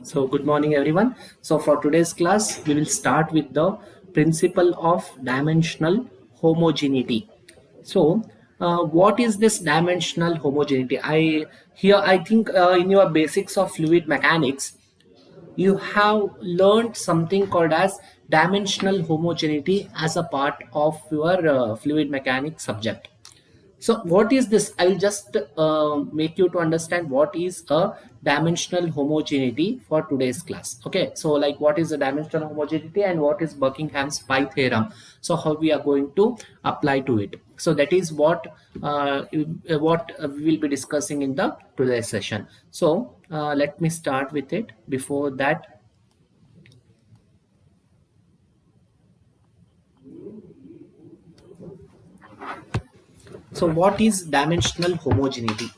So good morning everyone. So for today's class, we will start with the principle of dimensional homogeneity. So what is this dimensional homogeneity? I think in your basics of fluid mechanics, you have learned something called as dimensional homogeneity as a part of your fluid mechanics subject. So what is this? I'll just make you to understand what is a dimensional homogeneity for today's class. Okay, so like what is the dimensional homogeneity and what is Buckingham's pi theorem? So how we are going to apply to it? So that is what we will be discussing in the today's session. So let me start with it. Before that, so what is dimensional homogeneity?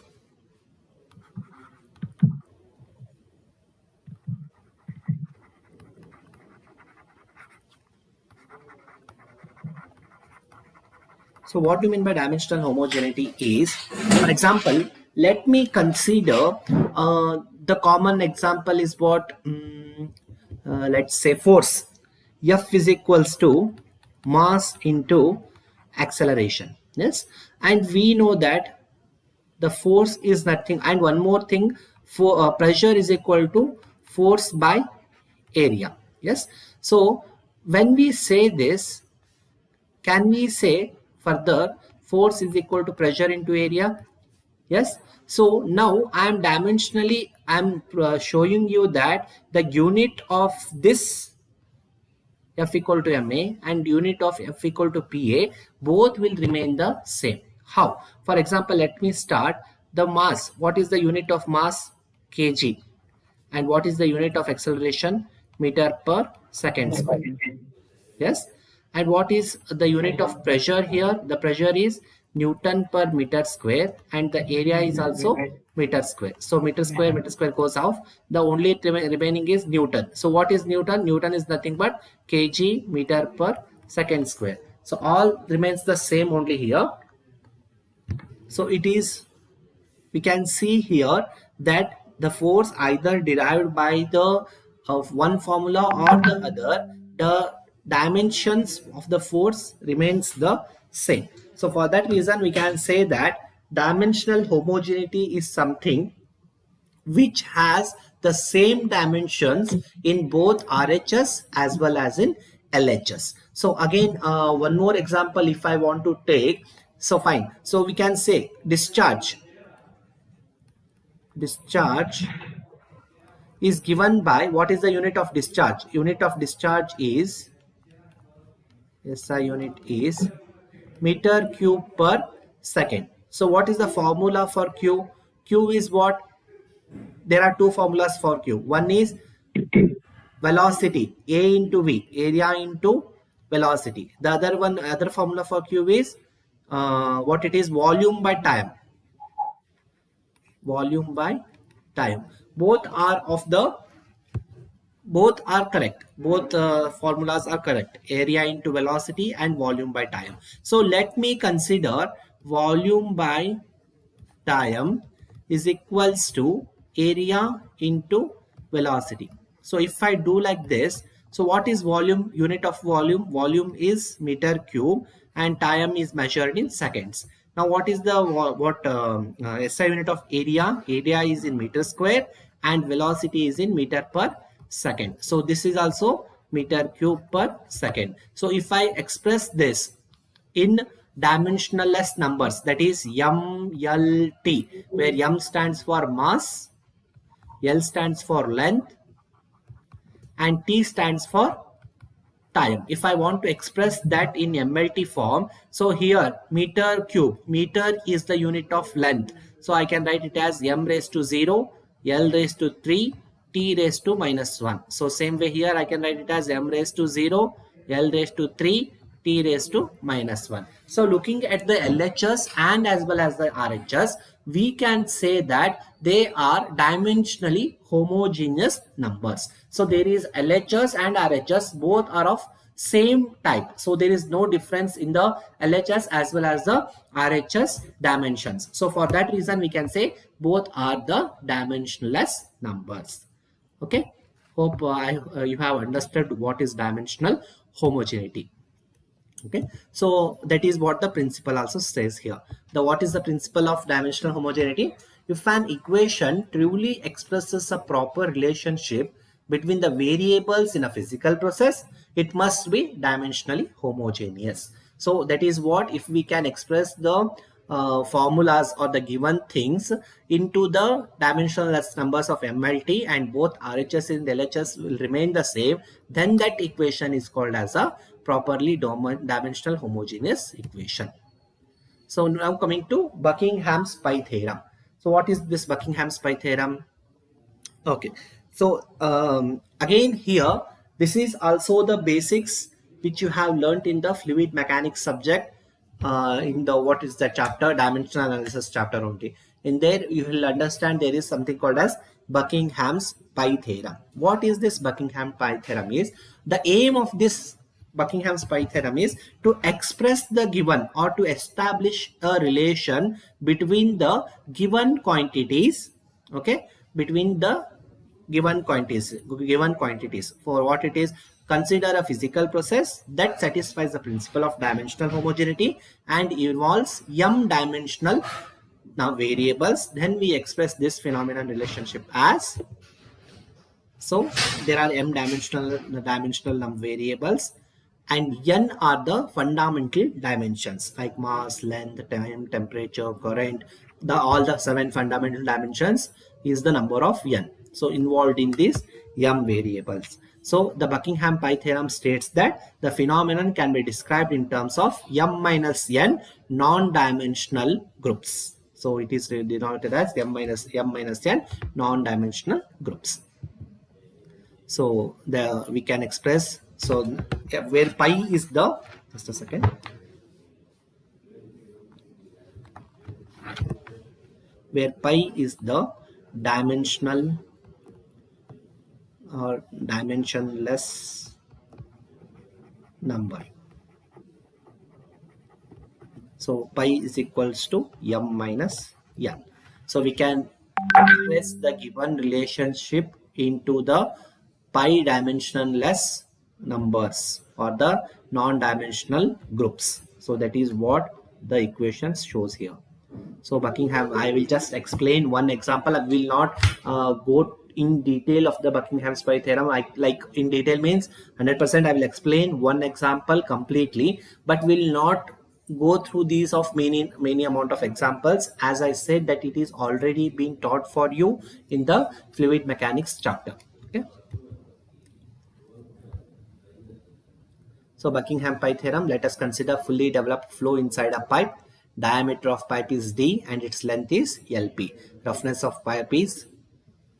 So what do you mean by dimensional homogeneity is, for example, let me consider the common example is what, let's say force. F is equals to mass into acceleration. Yes, and we know that the force is nothing, and one more thing, for pressure is equal to force by area. Yes, so when we say this, can we say further force is equal to pressure into area? Yes. So now I am dimensionally, I am showing you that the unit of this F equal to ma and unit of F equal to pa both will remain the same. How? For example, let me start the mass. What is the unit of mass? Kg. And what is the unit of acceleration? Meter per second square. Yes. And what is the unit of pressure here? The pressure is Newton per meter square, and the area is also meter square. So meter square goes off. The only remaining is Newton. So what is Newton? Newton is nothing but kg meter per second square. So all remains the same only here. So it is, we can see here that the force either derived by the of one formula or the other, the dimensions of the force remains the same. So for that reason we can say that dimensional homogeneity is something which has the same dimensions in both RHS as well as in LHS. So again, one more example if I want to take. So fine, so we can say discharge is given by, what is the unit of discharge? Unit of discharge is, SI unit is meter cube per second. So what is the formula for Q? Q is what? There are two formulas for Q. One is velocity, A into V, area into velocity. The other formula for Q is what it is, volume by time. Volume by time. Both are correct. Both formulas are correct. Area into velocity and volume by time. So let me consider volume by time is equals to area into velocity. So if I do like this, so what is volume? Unit of volume? Volume is meter cube and time is measured in seconds. Now what is the SI unit of area? Area is in meter square and velocity is in meter per second. So this is also meter cube per second. So if I express this in dimensionless numbers, that is m, l, t, where m stands for mass, l stands for length, and t stands for time. If I want to express that in MLT form, so here meter cube, meter is the unit of length, so I can write it as m raised to 0, l raised to 3, t raised to minus 1. So same way here I can write it as m raised to 0, l raised to 3, t raised to minus 1. So looking at the LHS and as well as the RHS, we can say that they are dimensionally homogeneous numbers. So there is LHS and RHS, both are of same type. So there is no difference in the LHS as well as the RHS dimensions. So for that reason we can say both are the dimensionless numbers. Okay. Hope you have understood what is dimensional homogeneity. Okay, so that is what the principle also says here. The what is the principle of dimensional homogeneity? If an equation truly expresses a proper relationship between the variables in a physical process, it must be dimensionally homogeneous. So that is what, if we can express the formulas or the given things into the dimensionless numbers of MLT, and both RHS and LHS will remain the same, then that equation is called as a properly dimensional homogeneous equation. So now coming to Buckingham's pi theorem. So what is this Buckingham's pi theorem? Okay, so again here, this is also the basics which you have learnt in the fluid mechanics subject, in the what is the chapter, dimensional analysis chapter only. In there you will understand there is something called as Buckingham's pi theorem. What is this Buckingham pi theorem? Is the aim of this Buckingham's pi theorem is to express the given or to establish a relation between the given quantities, okay, between the given quantities. For what it is, consider a physical process that satisfies the principle of dimensional homogeneity and involves m dimensional now variables. Then we express this phenomenon relationship as, so there are m dimensional variables, and n are the fundamental dimensions like mass, length, time, temperature, current. The all the 7 fundamental dimensions is the number of n. So involved in these m variables. So the Buckingham pi theorem states that the phenomenon can be described in terms of m minus n non-dimensional groups. So it is denoted as m minus n non-dimensional groups. So the we can express, so where pi is the, just a second, where pi is the dimensional or dimensionless number. So pi is equals to m minus n. So we can express the given relationship into the pi dimensionless numbers or the non-dimensional groups. So that is what the equation shows here. So Buckingham, I will just explain one example. I will not go in detail of the Buckingham's pi theorem. I like in detail means 100%. I will explain one example completely, but will not go through these of many amount of examples. As I said that it is already been taught for you in the fluid mechanics chapter. Okay. So Buckingham pi theorem, let us consider fully developed flow inside a pipe. Diameter of pipe is d and its length is LP. Roughness of pipe is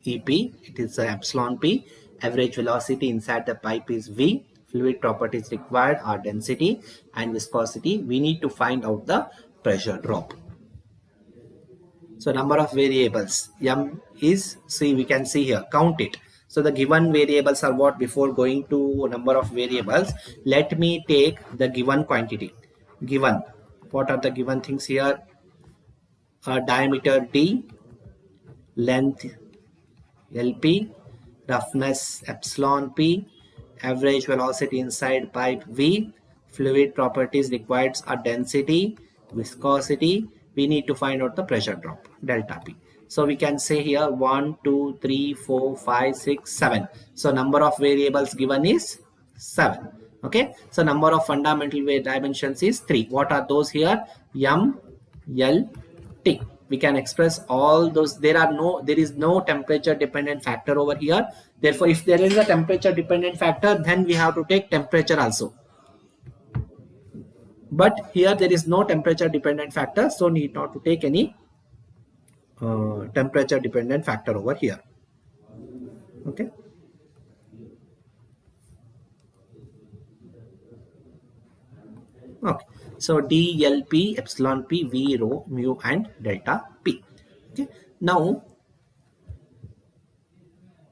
EP, it is epsilon P. Average velocity inside the pipe is V. Fluid properties required are density and viscosity. We need to find out the pressure drop. So number of variables, m is, see we can see here, count it. So the given variables are what? Before going to number of variables, let me take the given quantity. Given, what are the given things here? Diameter D, length LP, roughness epsilon P, average velocity inside pipe V, fluid properties required are density, viscosity. We need to find out the pressure drop, delta P. So we can say here 1, 2, 3, 4, 5, 6, 7. So number of variables given is 7. Okay. So number of fundamental dimensions is 3. What are those here? M, L, T. We can express all those. There is no temperature dependent factor over here. Therefore, if there is a temperature dependent factor, then we have to take temperature also. But here there is no temperature dependent factor, so need not to take any temperature dependent factor over here. Okay. Okay. So D, L, P, epsilon P, V, rho, mu, and delta P. Okay. Now,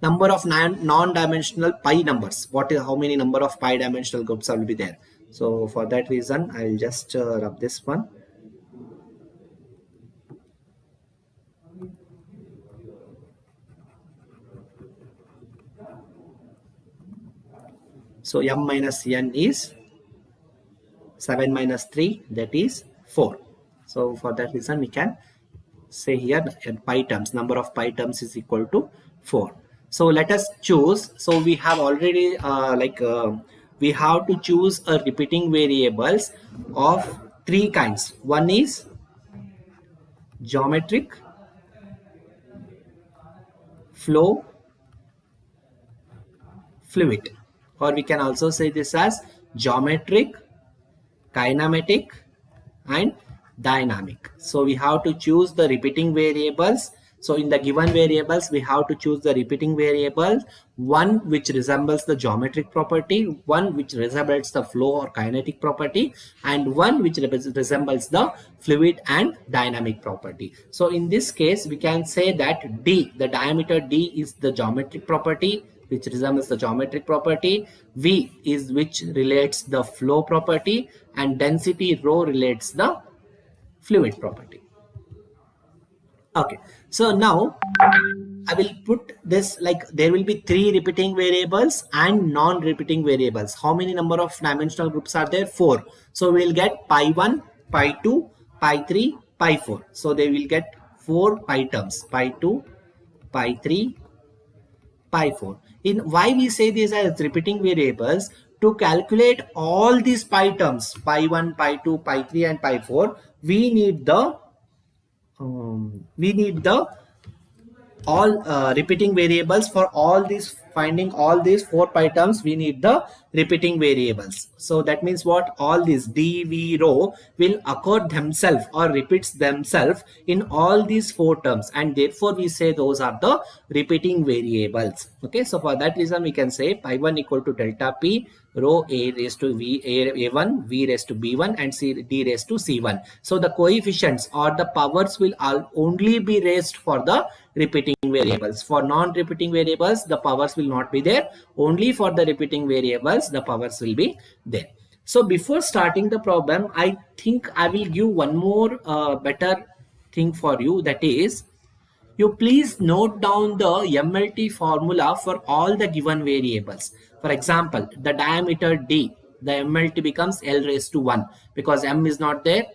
number of non-dimensional pi numbers. What is, how many number of pi dimensional groups will be there? So for that reason, I will just rub this one. So m minus n is 7 minus 3, that is 4. So for that reason we can say here pi terms, number of pi terms is equal to 4. So let us choose. So we have already we have to choose a repeating variables of three kinds. One is geometric, flow, fluid, or we can also say this as geometric, kinematic and dynamic. So we have to choose the repeating variables. So in the given variables, we have to choose the repeating variable, one which resembles the geometric property, one which resembles the flow or kinetic property, and one which resembles the fluid and dynamic property. So in this case, we can say that D, the diameter D is the geometric property, which resembles the geometric property. V is which relates the flow property, and density rho relates the fluid property. Okay, so now I will put this like there will be three repeating variables and non-repeating variables. How many number of dimensional groups are there? 4. So we will get pi 1, pi 2, pi 3, pi 4. So they will get 4 pi terms, pi 2, pi 3, pi 4. In why we say these as repeating variables? To calculate all these pi terms, pi 1, pi 2, pi 3 and pi 4, we need the all repeating variables for all these. Finding all these 4 pi terms, we need the repeating variables. So that means what? All these d, v, rho will occur themselves or repeats themselves in all these 4 terms, and therefore we say those are the repeating variables. Okay, so for that reason we can say pi 1 equal to delta p rho a raised to v a1, v raised to b1 and c d raised to c1. So the coefficients or the powers will only be raised for the repeating variables. For non-repeating variables, the powers will not be there. Only for the repeating variables, the powers will be there. So before starting the problem, I think I will give one more better thing for you. That is, you please note down the MLT formula for all the given variables. For example, the diameter D, the MLT becomes L raised to 1 because M is not there,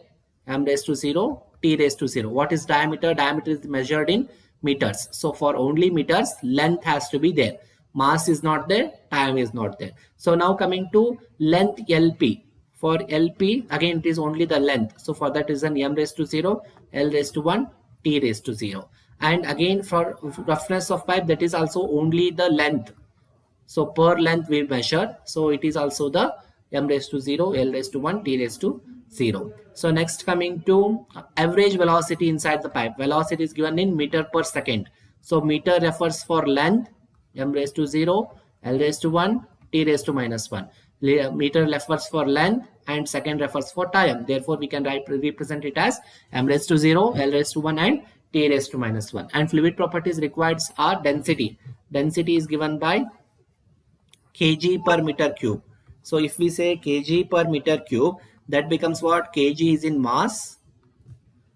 M raised to 0, T raised to 0. What is diameter? Diameter is measured in meters. So for only meters, length has to be there. Mass is not there, time is not there. So now coming to length LP. For LP, again it is only the length. So for that reason, M raised to 0, L raised to 1, T raised to 0. And again for roughness of pipe, that is also only the length. So per length we measure. So it is also the M raised to 0, L raised to 1, T raised to 0. So next coming to average velocity inside the pipe. Velocity is given in meter per second. So meter refers for length, M raised to 0, L raised to 1, T raised to minus 1. Meter refers for length and second refers for time. Therefore, we can represent it as M raised to 0, L raised to 1 and T raised to minus 1. And fluid properties required are density. Density is given by kg per meter cube. So if we say kg per meter cube, that becomes what? Kg is in mass,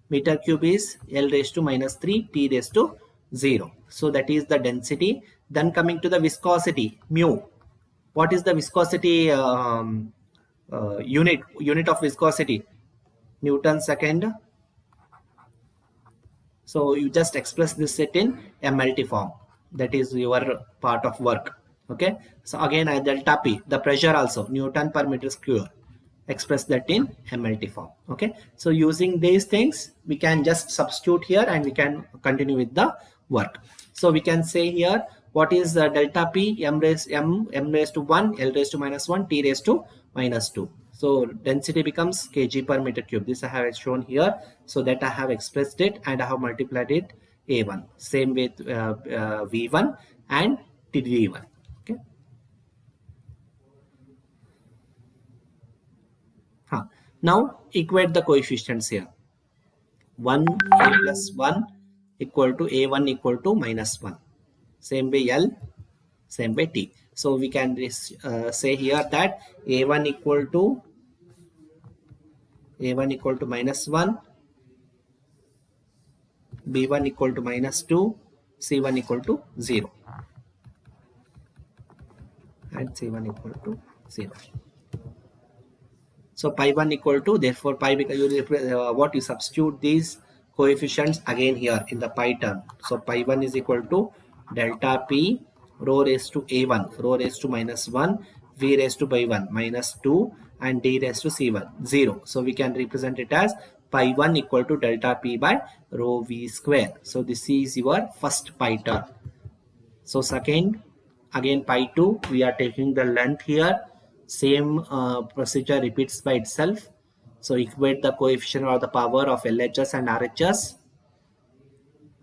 meter cube is L raised to minus 3, T raised to 0. So that is the density. Then coming to the viscosity, mu. What is the viscosity unit of viscosity? Newton second. So you just express this set in MLT form. That is your part of work. Okay. So again, delta P, the pressure also, Newton per meter square. Express that in MLT form. Okay. So using these things, we can just substitute here and we can continue with the work. So we can say here, what is delta P? M raised to 1, L raised to minus 1, T raised to minus 2. So density becomes kg per meter cube. This I have shown here. So that I have expressed it and I have multiplied it A1. Same with V1 and TD1. Okay. Now equate the coefficients here. 1 A plus 1 equal to A1 equal to minus 1. Same way L, same way T. So we can say here that A1 equal to minus 1, B1 equal to minus 2, C1 equal to 0, and C1 equal to 0. So pi 1 equal to, therefore pi, because you substitute these coefficients again here in the pi term. So pi 1 is equal to delta p rho raised to a1 rho raised to minus 1 v raised to by 1 minus 2 and d raised to c1 0. So we can represent it as pi 1 equal to delta p by rho v square. So this is your first pi term. So second, again pi 2, we are taking the length here. Same procedure repeats by itself. So equate the coefficient or the power of LHS and RHS.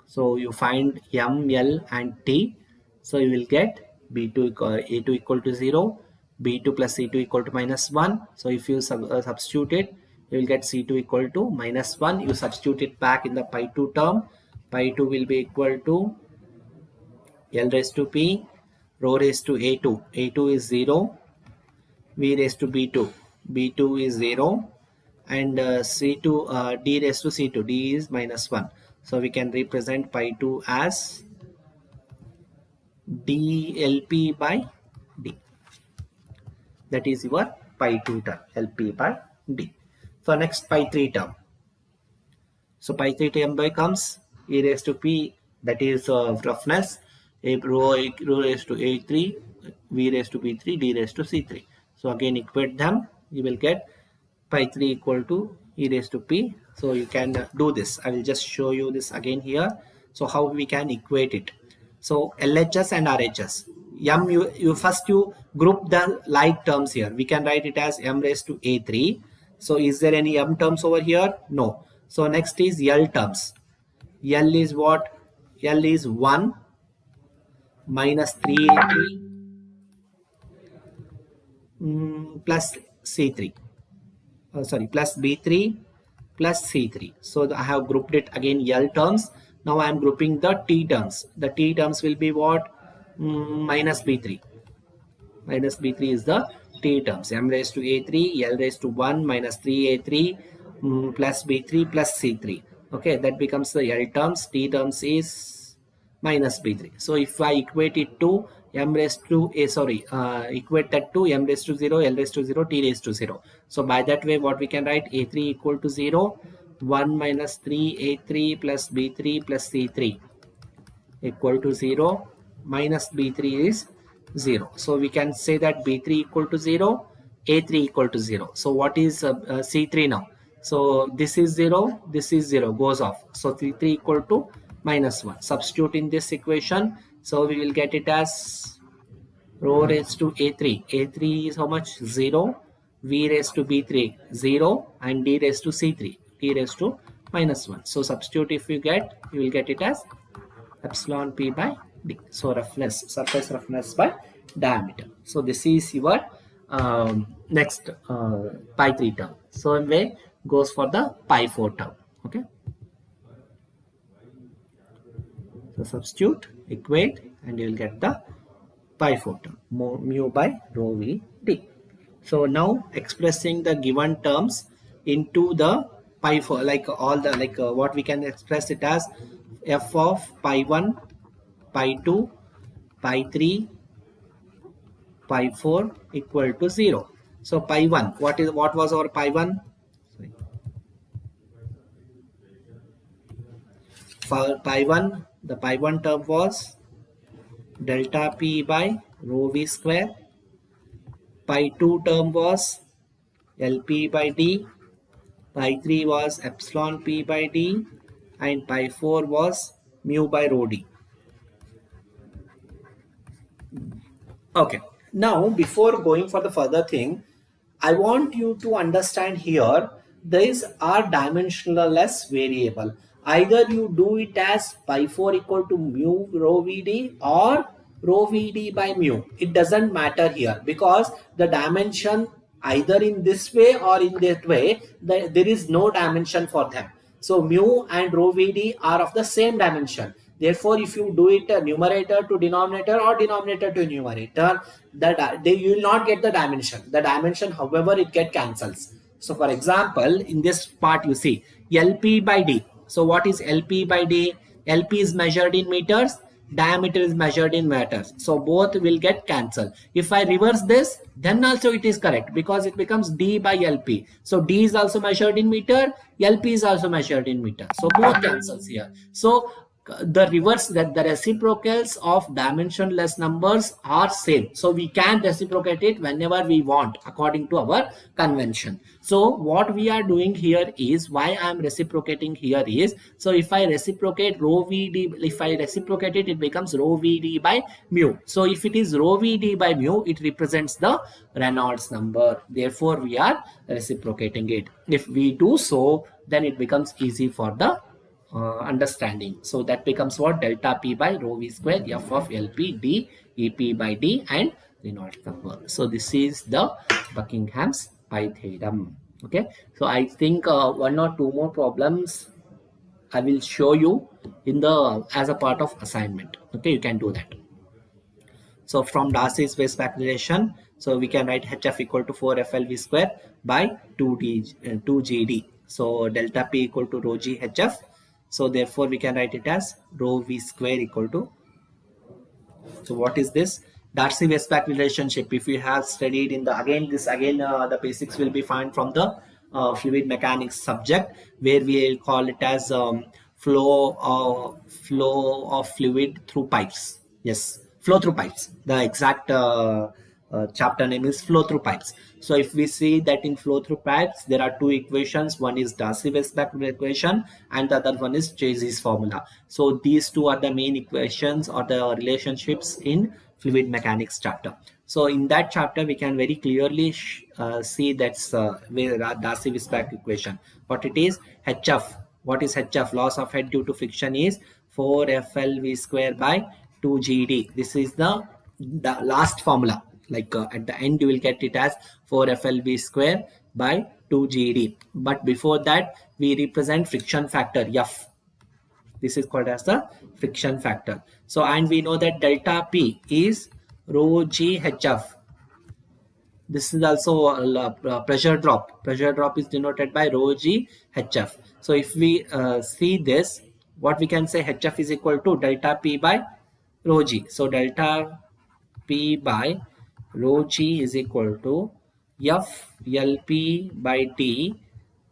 So you find M, L and T. So you will get B2 A2 equal to 0, B2 plus C2 equal to minus 1. So if you substitute it, you will get C2 equal to minus 1. You substitute it back in the pi 2 term. Pi 2 will be equal to L raised to P rho raised to A2. A2 is 0. V raised to B2. B2 is 0. And C2, D raised to C2. D is minus 1. So we can represent pi 2 as dLP by D. That is your pi 2 term, LP by D. So next pi 3 term. So pi 3 term becomes e raised to P, that is roughness, rho raised to A3, V raised to B3, D raised to C3. So again equate them, you will get pi 3 equal to e raised to P. So you can do this. I will just show you this again here. So how we can equate it. So LHS and RHS. M, you first group the like terms here. We can write it as M raised to A3. So is there any M terms over here? No. So next is L terms. L is what? L is 1 minus 3A3 plus C3. Plus B3 plus C3. So I have grouped it again L terms. Now I am grouping the T terms. The T terms will be what? Minus B3. Minus B3 is the T terms. M raised to A3, L raised to 1 minus 3A3 plus B3 plus C3. Okay, that becomes the L terms. T terms is minus B3. So if I equate it to M raised to equate that to M raised to 0, L raised to 0, T raised to 0. So by that way, what we can write, A3 equal to 0, 1 minus 3A3 plus B3 plus C3 equal to 0, minus B3 is 0. So we can say that B3 equal to 0, A3 equal to 0. So what is C3 now? So this is 0, this is 0, goes off. So C3 equal to minus 1. Substitute in this equation. So we will get it as rho raised to A3. A3 is how much? 0. V raised to B3, 0. And D raised to C3, T raised to minus 1. So substitute if you will get it as epsilon P by D. So roughness, surface roughness by diameter. So this is your next pi 3 term. So way goes for the pi 4 term. Okay. So substitute, equate, and you will get the pi 4 term, mu by rho v d. So now expressing the given terms into the pi 4, like all the what we can express it as f of pi 1, pi 2, pi 3, pi 4 equal to 0. So pi 1, what was our pi 1? For pi 1, the pi 1 term was delta p by rho v square. Pi 2 term was LP by D. Pi 3 was epsilon p by D. And pi 4 was mu by rho d. Okay. Now, before going for the further thing, I want you to understand here, these are dimensionless variable. Either you do it as pi 4 equal to mu rho vd or rho vd by mu. It doesn't matter here because the dimension either in this way or in that way, there is no dimension for them. So mu and rho vd are of the same dimension. Therefore, if you do it numerator to denominator or denominator to numerator, you will not get the dimension. The dimension, however, it get cancels. So for example, in this part you see LP by D. So what is LP by D? LP is measured in meters. diameter is measured in meters. So both will get cancelled. If I reverse this, then also it is correct because it becomes D by LP. So D is also measured in meter, LP is also measured in meter. So both cancels here. So the reverse, that the reciprocals of dimensionless numbers are same, so we can reciprocate it whenever we want according to our convention. So what we are doing here is, why I am reciprocating here is, so if I reciprocate rho vd, if I reciprocate it, it becomes rho vd by mu. So if it is rho vd by mu, it represents the Reynolds number, therefore we are reciprocating it. If we do so, then it becomes easy for the understanding. So that becomes what? Delta P by rho V square F of LP D EP by D and Reynolds number. So this is the Buckingham's pi theorem. Okay. So I think one or two more problems I will show you in the as a part of assignment. Okay, you can do that. So from Darcy's Weisbach relation, so we can write HF equal to 4FLV square by 2GD. So delta P equal to rho G HF. So therefore we can write it as rho V square equal to. So what is this? Darcy-Weisbach relationship. If you have studied in the the basics will be found from the fluid mechanics subject, where we will call it as flow of fluid through pipes. Yes, flow through pipes. The exact chapter name is flow through pipes. So if we see that in flow through pipes, there are two equations. One is Darcy-Weisbach equation and the other one is Chazy's formula. So these two are the main equations or the relationships in fluid mechanics chapter. So in that chapter, we can very clearly see that's Darcy-Weisbach equation. What it is? HF. What is HF? Loss of head due to friction is 4FLV square by 2GD. This is the last formula. Like at the end, you will get it as 4FLV square by 2GD. But before that, we represent friction factor F. This is called as the friction factor. So, and we know that delta P is rho G HF. This is also a pressure drop. Pressure drop is denoted by rho G HF. So, if we see this, what we can say, HF is equal to delta P by rho G. So, delta P by rho G is equal to F LP by D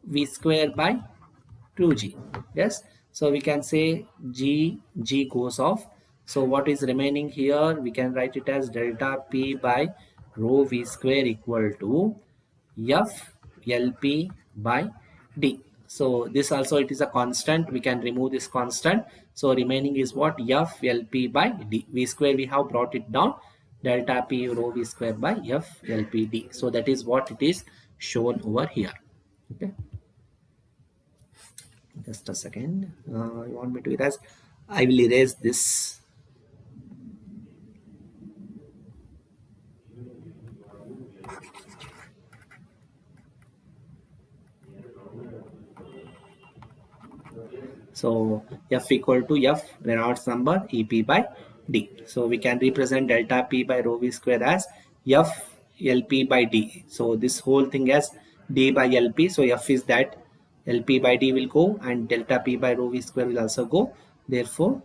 V square by 2G. Yes. So we can say G goes off. So what is remaining here? We can write it as delta P by rho V square equal to F LP by D. So this also, it is a constant. We can remove this constant. So remaining is what? F LP by D. V square we have brought it down. Delta P rho V square by F LP D. So that is what it is shown over here. Okay. Just a second. You want me to erase? I will erase this. So F equal to F Reynolds number EP by D. So we can represent delta P by rho V square as F LP by D. So this whole thing as D by LP. So F is that, LP by D will go, and delta P by rho V square will also go. Therefore,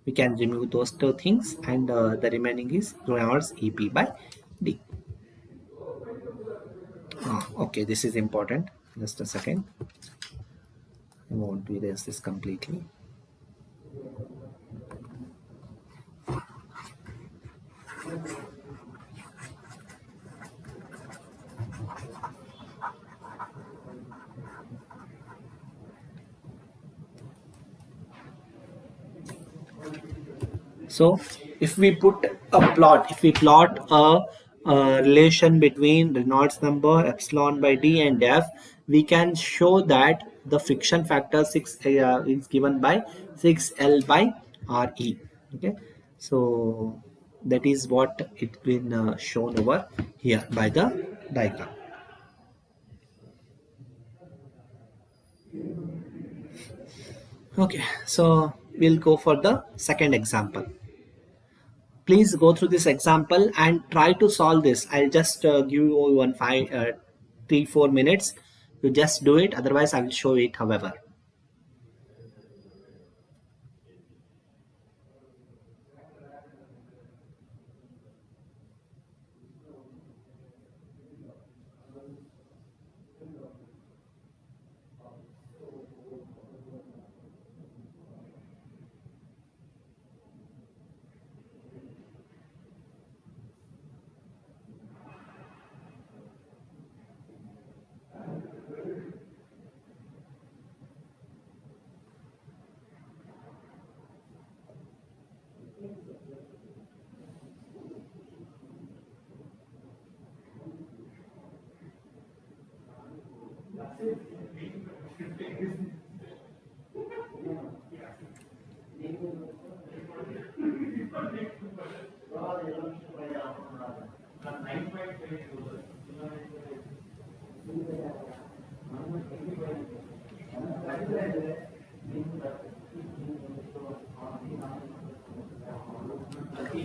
we can remove those two things, and the remaining is Reynolds EP by D. Okay, this is important. Just a second. I want to erase this completely. So if we plot a relation between Reynolds number epsilon by D and F, we can show that the friction factor 6 is given by 6L by RE. Okay, so that is what it's been shown over here by the diagram. Okay, so we'll go for the second example. Please go through this example and try to solve this. I'll just give you 3-4 minutes. You just do it. Otherwise, I will show it. However,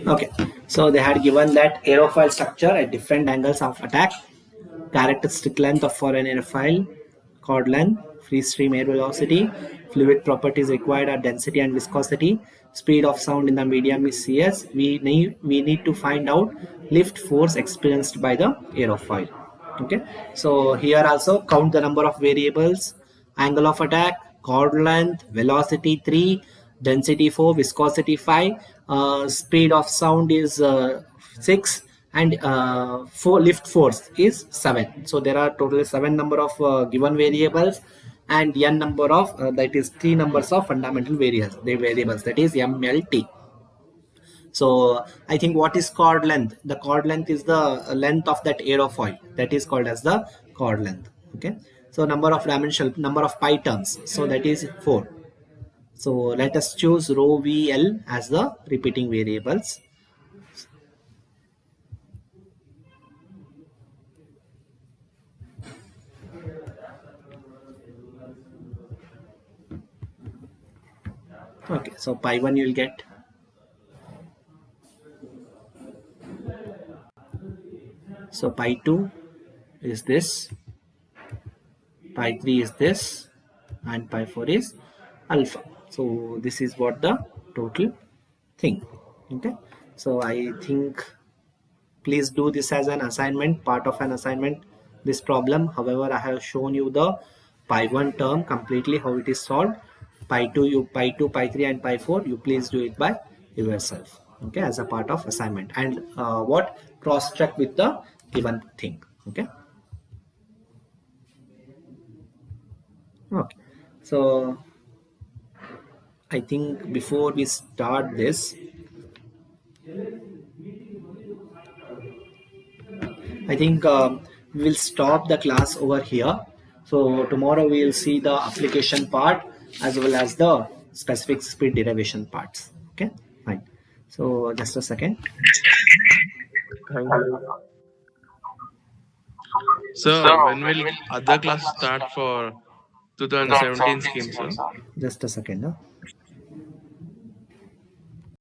Okay, so they had given that aerofoil structure at different angles of attack, characteristic length of for an aerofoil, chord length, free stream air velocity, fluid properties required are density and viscosity, speed of sound in the medium is Cs. We need to find out lift force experienced by the aerofoil. Okay, so here also count the number of variables: angle of attack, chord length, velocity 3, density 4, viscosity 5, speed of sound is 6, and for lift force is 7. So there are totally 7 number of given variables, and n number of that is 3 numbers of fundamental variables, that is MLT. So I think what is chord length? The chord length is the length of that aerofoil. That is called as the chord length. Okay. So number of dimensional, number of pi terms. So that is 4. So let us choose rho VL as the repeating variables. Okay. So pi 1 you will get. So pi 2 is this. Pi 3 is this. And pi 4 is alpha. So this is what the total thing. Okay. So I think please do this as an assignment, part of an assignment, this problem. However, I have shown you the pi 1 term completely, how it is solved. Pi 2, pi 2, pi 3 and pi 4, you please do it by yourself, okay, as a part of assignment. And what cross check with the given thing. Okay. Okay. So I think before we start this, I think we will stop the class over here. So tomorrow we will see the application part as well as the specific speed derivation parts. Okay, fine. So just a second. Thank you. So, when will other class start for 2017 scheme, sir? Just a second.